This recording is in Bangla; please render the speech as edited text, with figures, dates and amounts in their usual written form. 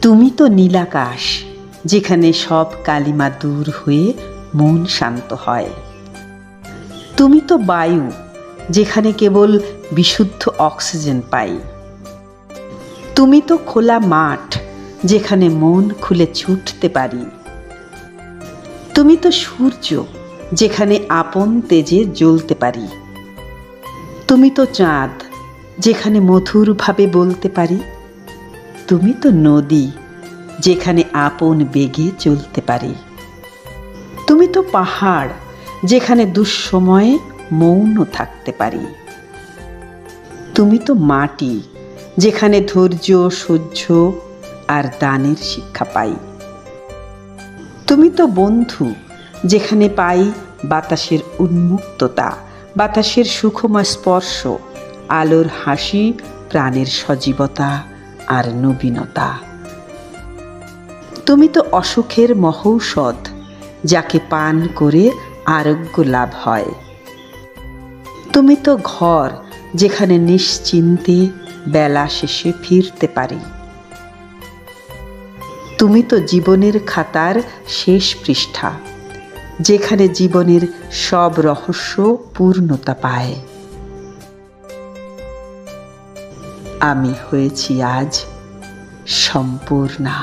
তুমি তো নীলাকাশ, যেখানে সব কালিমা দূর হয়ে মন শান্ত হয়। তুমি তো বায়ু, যেখানে কেবল বিশুদ্ধ অক্সিজেন পাই। তুমি তো খোলা মাঠ, যেখানে মন খুলে ছুটতে পারি। তুমি তো সূর্য, যেখানে আপন তেজে জ্বলতে পারি। তুমি তো চাঁদ, যেখানে মধুরভাবে বলতে পারি। তুমি তো নদী, যেখানে আপন বেগে চলতে পারি। তুমি তো পাহাড়, যেখানে দুঃসময়ে মৌন থাকতে পারি। তুমি তো মাটি, যেখানে ধৈর্য, সহ্য আর দানের শিক্ষা পাই। তুমি তো বন্ধু, যেখানে পাই বাতাসের উন্মুক্ততা, বাতাসের সুখময় স্পর্শ, আলোর হাসি, প্রাণের সজীবতা আর নবীনতা। তুমি তো অসুখের মহৌষধ, যাকে পান করে আরোগ্য লাভ হয়। তুমি তো ঘর, যেখানে নিশ্চিন্তে বেলা শেষে ফিরতে পারি। তুমি তো জীবনের খাতার শেষ পৃষ্ঠা, যেখানে জীবনের সব রহস্য পূর্ণতা পায়। আমি হয়েছি আজ সম্পূর্ণা।